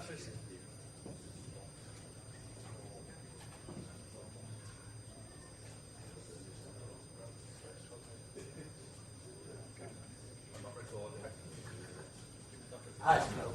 I know.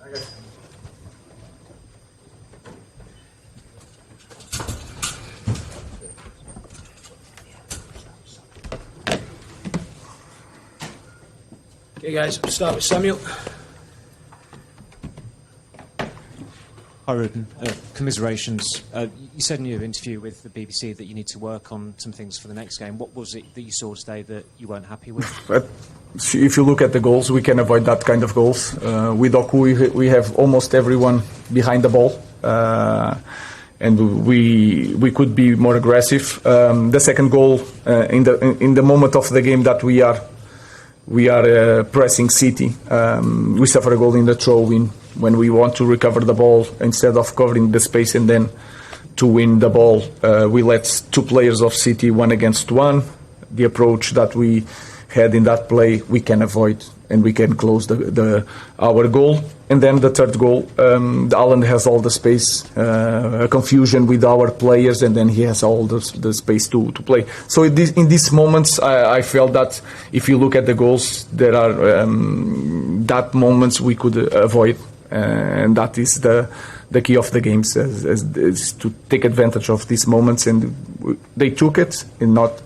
Okay, guys, we'll start with Samuel. Hi, Ruben. Commiserations. You said in your interview with the BBC that you need to work on some things for the next game. What was it that you saw today that you weren't happy with? If you look at the goals, we can avoid that kind of goals. With Oku, we have almost everyone behind the ball, and we could be more aggressive. The second goal, in the moment of the game that we are pressing City, we suffer a goal in the throw-in when we want to recover the ball instead of covering the space and then to win the ball. We let two players of City 1 against 1. The approach that we had in that play we can avoid and we can close our goal. And then the third goal, Haaland has all the space, a confusion with our players, and then he has all the space to play. So in these moments, I felt that if you look at the goals, there are that moments we could avoid, and that is the key of the games, is to take advantage of these moments, and they took it, and not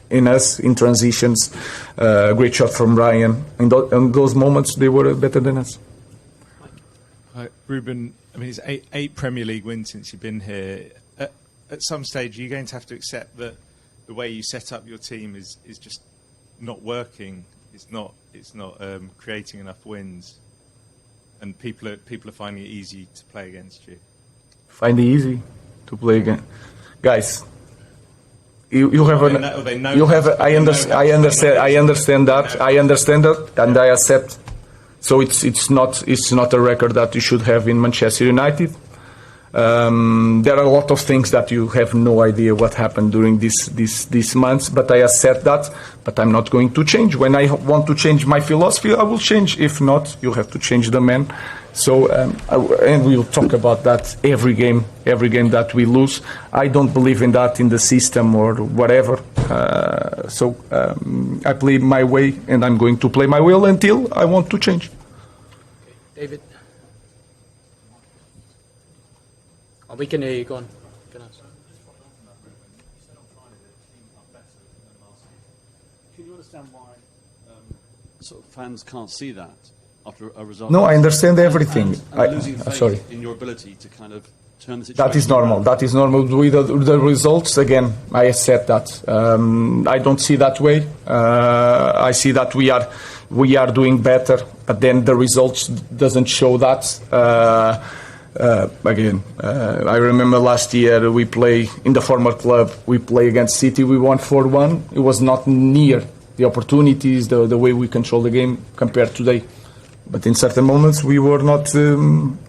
in us, in transitions. Great shot from Ryan. In those moments, they were better than us. Ruben, I mean, it's eight Premier League wins since you've been here. At some stage, are you going to have to accept that the way you set up your team is just not working? It's not creating enough wins, and people are finding it easy to play against you. Find it easy to play against, guys. You have I understand that, and I accept. So it's not a record that you should have in Manchester United. There are a lot of things that you have no idea what happened during these months, but I accept that. But I'm not going to change. When I want to change my philosophy, I will change. If not, you have to change the man. So and we will talk about that every game that we lose. I don't believe in that in the system or whatever. So I play my way, and I'm going to play my will until I want to change. Okay, David. Oh, we can hear you. Go on. Can you understand why sort of fans can't see that after a result? No, I understand everything. Losing faith sorry. in your ability to kind of turn the situation. That is normal. Around. That is normal. With the results, again, I accept that. I don't see that way. I see that we are doing better, but then the results doesn't show that. Again, I remember last year we play in the former club. We play against City. We won 4-1. It was not near the opportunities, the way we control the game compared today. But in certain moments we were not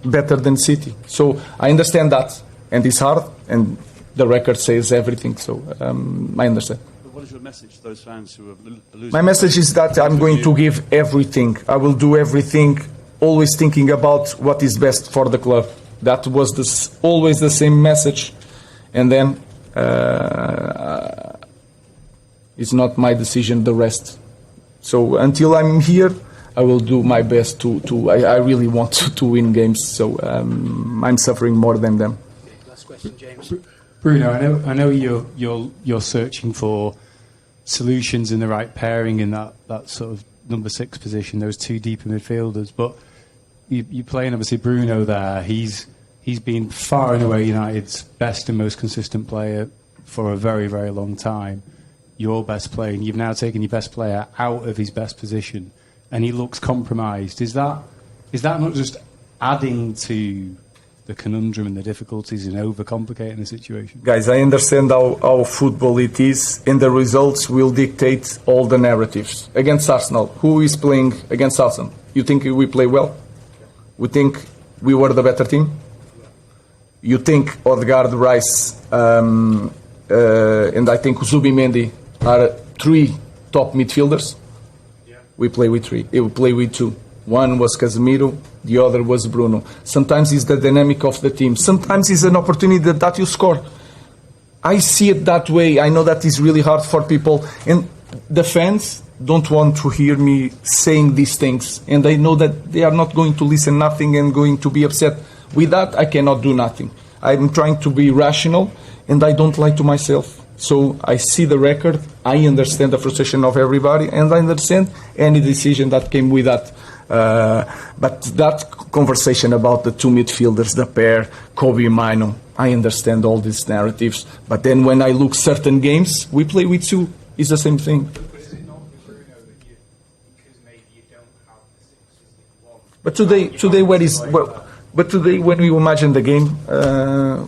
better than City. So I understand that, and it's hard, and the record says everything. So I understand. But what is your message to those fans who are losing? My message is that I'm going to give everything. I will do everything, always thinking about what is best for the club. That was always the same message. And then it's not my decision, the rest. So until I'm here, I will do my best I really want to win games, so I'm suffering more than them. Okay, last question, James. Bruno, I know you're searching for solutions in the right pairing in that sort of number 6 position, those two deeper midfielders, but you're playing obviously Bruno there. He's been far and away United's best and most consistent player for a very, very long time. Your best player, and you've now taken your best player out of his best position, and he looks compromised. Is that not just adding to the conundrum and the difficulties and overcomplicating the situation? Guys, I understand how football it is, and the results will dictate all the narratives. Against Arsenal, who is playing against Arsenal? You think we play well? We think we were the better team? You think Odegaard, Rice, and I think Zubimendi are 3 top midfielders? We play with 3. We play with 2. One was Casemiro, the other was Bruno. Sometimes it's the dynamic of the team. Sometimes it's an opportunity that you score. I see it that way. I know that is really hard for people. And the fans, don't want to hear me saying these things, and I know that they are not going to listen nothing and going to be upset. With that, I cannot do nothing. I'm trying to be rational, and I don't lie to myself. So I see the record, I understand the frustration of everybody, and I understand any decision that came with that. But that conversation about the two midfielders, the pair, Kobe and Mino, I understand all these narratives. But then when I look certain games, we play with two. It's the same thing. But today, where is? Well, but today, when we imagine the game,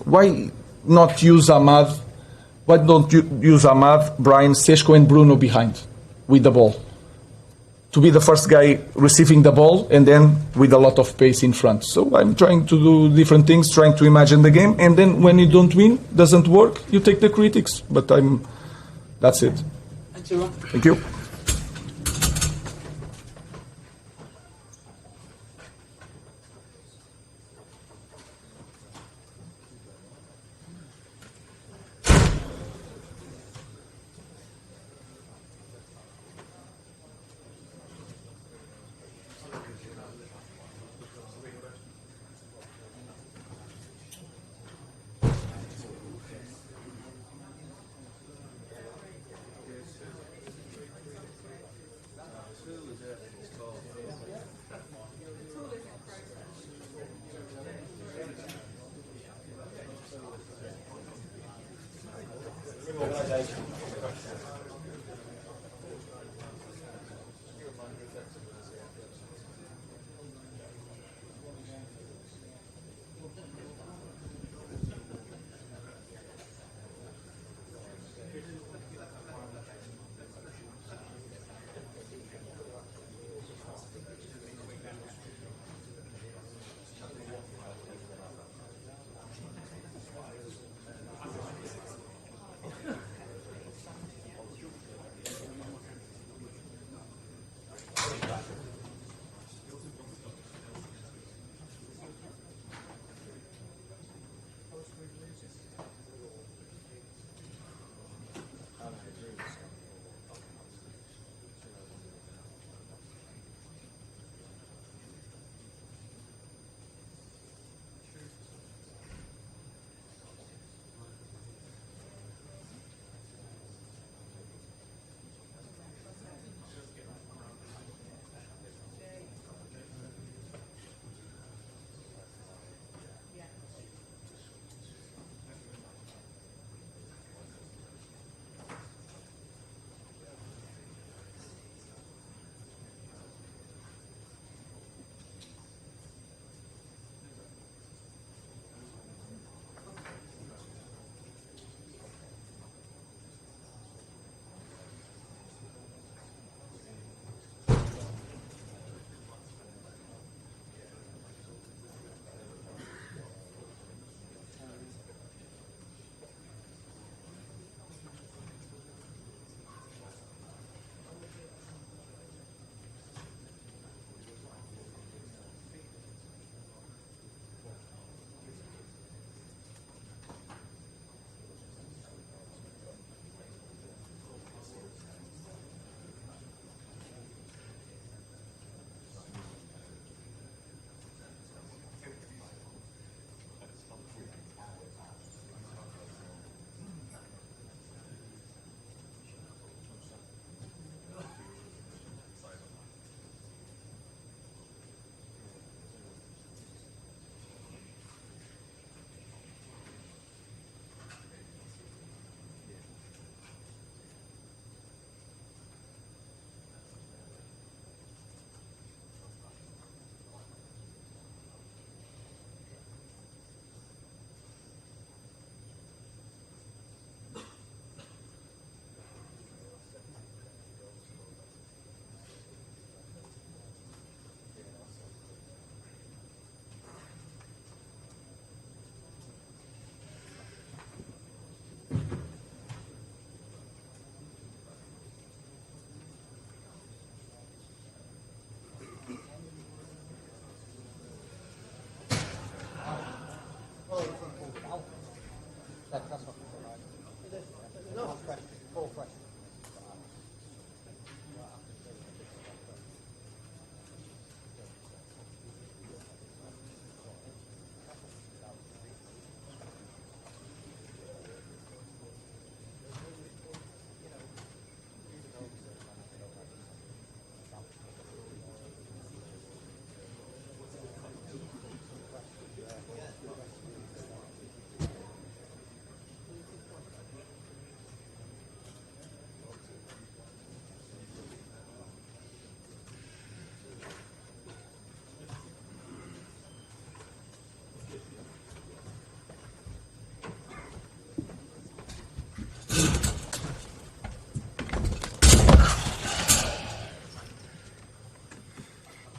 why not use Ahmad? Why don't you use Ahmad, Brian, Seshko, and Bruno behind with the ball? To be the first guy receiving the ball and then with a lot of pace in front. So I'm trying to do different things, trying to imagine the game, and then when you don't win, doesn't work, you take the critics. But that's it. Thanks, everyone. Thank you.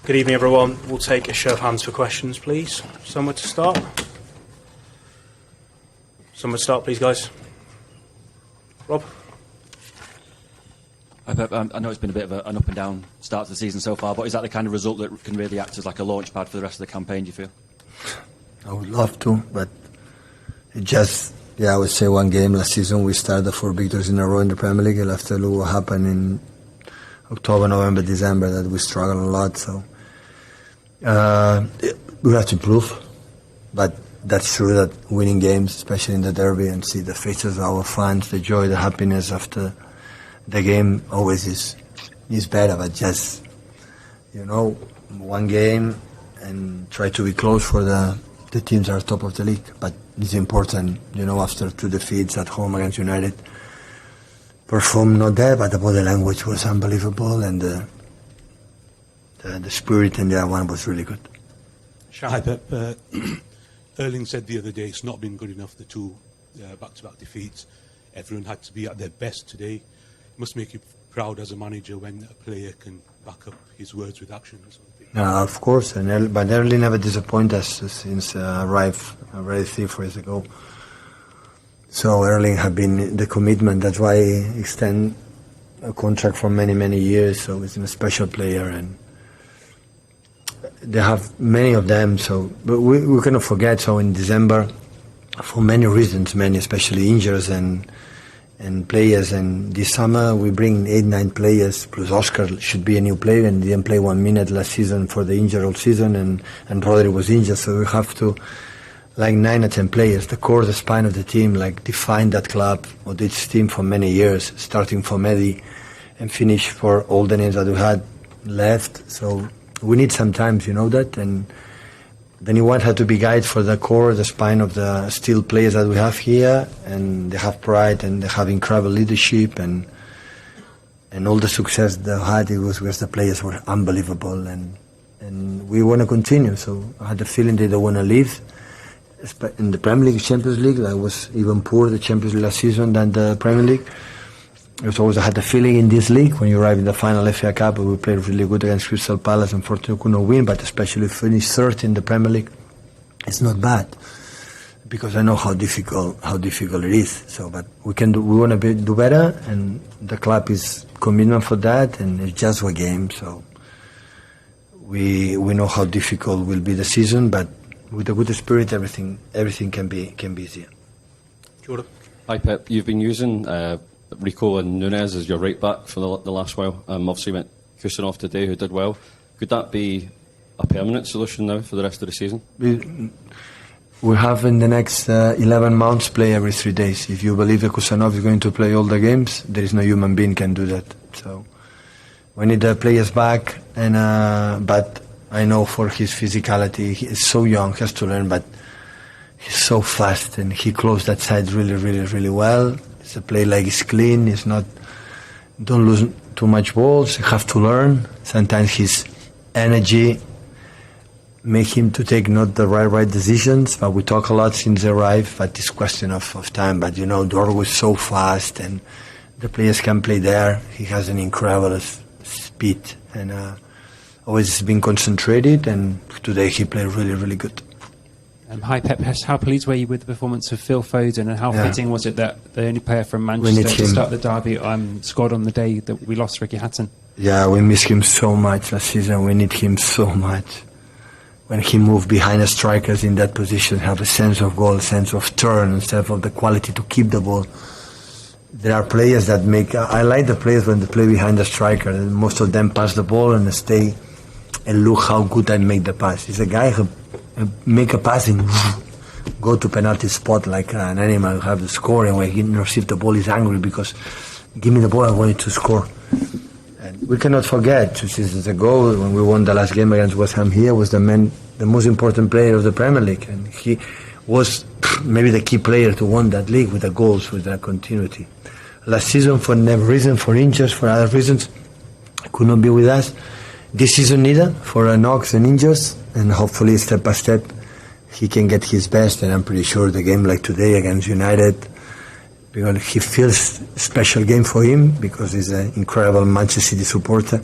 Good evening, everyone. We'll take a show of hands for questions, please. Somewhere to start? Somewhere to start, please, guys. Rob? I know it's been a bit of an up and down start to the season so far, but is that the kind of result that can really act as like a launch pad for the rest of the campaign, do you feel? I would love to, but it just, I would say one game last season we started 4 victories in a row in the Premier League, and after look what happened in October, November, December, that we struggled a lot, so we have to improve, but that's true that winning games, especially in the derby, and see the faces of our fans, the joy, the happiness after the game always is better, but just, one game and try to be close for the teams that are top of the league. But it's important, after 2 defeats at home against United, perform not there, but the body language was unbelievable, and the spirit in the other one was really good. Hi, Pep. Erling said the other day it's not been good enough, the 2 back-to-back defeats. Everyone had to be at their best today. It must make you proud as a manager when a player can back up his words with actions. Of course, but Erling never disappointed us since arrived already 3-4 years ago. So Erling have been the commitment. That's why he extend a contract for many, many years. So he's a special player, and they have many of them. So, but we cannot forget. So in December, for many reasons, many especially injuries and players, and this summer we bring 8-9 players, plus Oscar should be a new player, and he didn't play 1 minute last season for the injury all season, and Rodri was injured, so we have to, 9 or 10 players, the core, the spine of the team, define that club or this team for many years, starting from Eddie and finish for all the names that we had left. So we need some time, that, and then you want her to be guided for the core, the spine of the still players that we have here, and they have pride and they have incredible leadership, and all the success they had, it was because the players were unbelievable, and we want to continue. So I had the feeling they don't want to leave. In the Premier League, Champions League, I was even poor the Champions League last season than the Premier League. I had the feeling in this league, when you arrive in the final FA Cup, we played really good against Crystal Palace. Unfortunately, couldn't win, but especially finish third in the Premier League, it's not bad, because I know how difficult it is. So, but we want to do better, and the club is commitment for that, and it's just a game. So we know how difficult will be the season, but with a good spirit, everything can be easier. Jordan. Hi, Pep. You've been using Rico and Nunez as your right back for the last while. Obviously went Kusanov today, who did well. Could that be a permanent solution now for the rest of the season? We have in the next 11 months play every 3 days. If you believe that Kusanov is going to play all the games, there is no human being can do that. So we need the players back, and but I know for his physicality, he is so young, he has to learn, but he's so fast, and he closed that side really, really, really well. It's a play he's clean, it's not, don't lose too much balls, you have to learn. Sometimes his energy make him to take not the right decisions, but we talk a lot since he arrived, but it's question of time. But Dorgo is so fast, and the players can play there. He has an incredible speed, and always been concentrated, and today he played really, really good. Hi Pep, how pleased were you with the performance of Phil Foden, and how fitting was it that the only player from Manchester to start the derby scored on the day that we lost Ricky Hatton? Yeah, we miss him so much last season. We need him so much. When he moved behind the strikers in that position, have a sense of goal, a sense of turn, instead of the quality to keep the ball. There are players that I like the players when they play behind the striker. Most of them pass the ball and stay and look how good I make the pass. He's a guy who make a pass and go to penalty spot like an animal, have the score, and when he receives the ball he's angry because give me the ball, I want you to score. And we cannot forget 2 seasons ago when we won the last game against West Ham here, was the most important player of the Premier League, and he was maybe the key player to win that league with the goals, with the continuity. Last season, for never reason, for injuries, for other reasons, could not be with us. This season neither, for knocks and injuries, and hopefully step by step he can get his best, and I'm pretty sure the game like today against United, because he feels special game for him, because he's an incredible Manchester City supporter.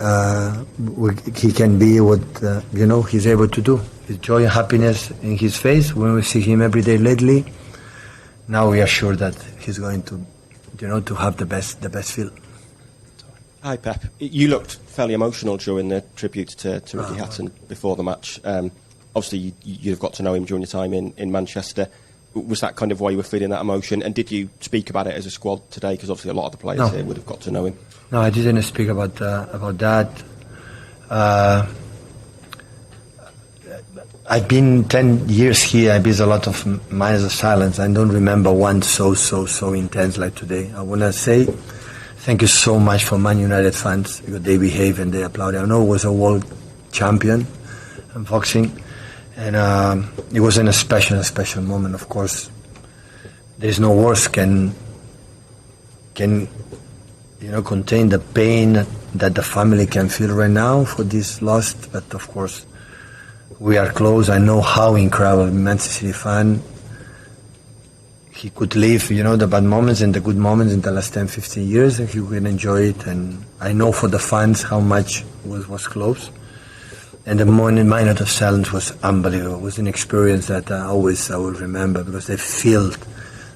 he can be what he's able to do. His joy and happiness in his face when we see him every day lately. Now we are sure that he's going to, to have the best feel. Hi Pep. You looked fairly emotional during the tribute to Ricky Hatton before the match. Obviously, you've got to know him during your time in Manchester. Was that kind of why you were feeling that emotion? And did you speak about it as a squad today? Because obviously a lot of the players here would have got to know him. No, I didn't speak about that. I've been 10 years here. I've been a lot of minutes of silence. I don't remember one so intense like today. I want to say thank you so much for Man United fans, because they behave and they applaud. I know it was a world champion in boxing, and it was a special moment. Of course, there's no words can contain the pain that the family can feel right now for this loss. But of course, we are close. I know how incredible Manchester City fan. He could live, the bad moments and the good moments in the last 10, 15 years, and he can enjoy it. And I know for the fans how much was close. And the minute of silence was unbelievable. It was an experience that I will remember, because they felt,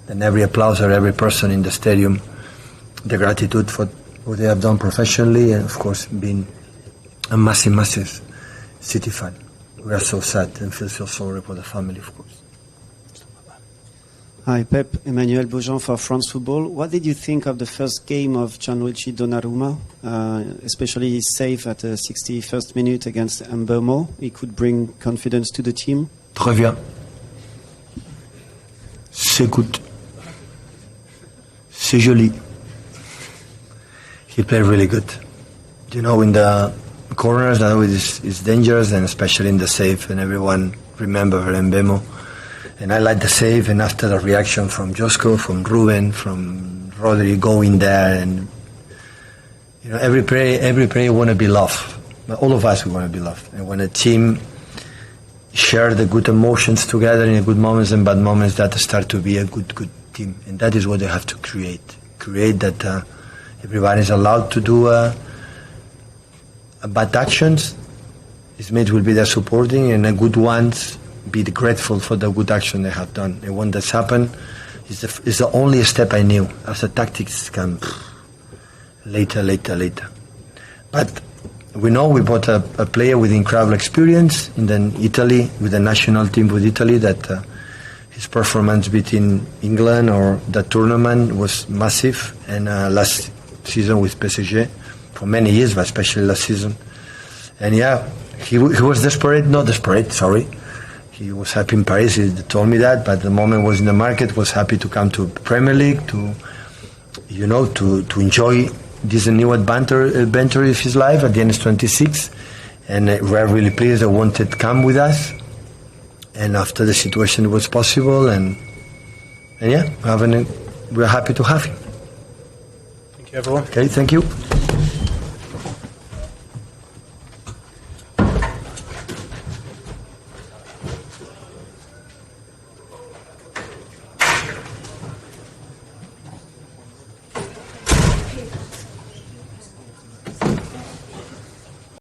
and every applause or every person in the stadium, the gratitude for what they have done professionally, and of course being a massive City fan. We are so sad and feel so sorry for the family, of course. Hi, Pep. Emmanuel Beaujean for France Football. What did you think of the first game of Gianluigi Donnarumma, especially his save at the 61st minute against Mbeumo? He could bring confidence to the team. Très bien. C'est good. C'est joli. He played really good. In the corners, I know it's dangerous, and especially in the save, and everyone remember Mbeumo. And I like the save, and after the reaction from Josko, from Ruben, from Rodri going there, and every player want to be loved. But all of us, we want to be loved. And when a team share the good emotions together in the good moments and bad moments, that start to be a good team. And that is what they have to create. Create that everybody is allowed to do bad actions. His mates will be there supporting, and the good ones be grateful for the good action they have done. And when that's happened, it's the only step I knew. As the tactics come later. But we know we bought a player with incredible experience in Italy, with the national team with Italy, that his performance between England or the tournament was massive. And last season with PSG, for many years, but especially last season. And he was sorry. He was happy in Paris, he told me that, but the moment was in the market, was happy to come to Premier League, to enjoy this new adventure of his life. At the end, he's 26, and we are really pleased that wanted to come with us. And after the situation was possible, and we're happy to have him. Thank you, everyone. Okay, thank you.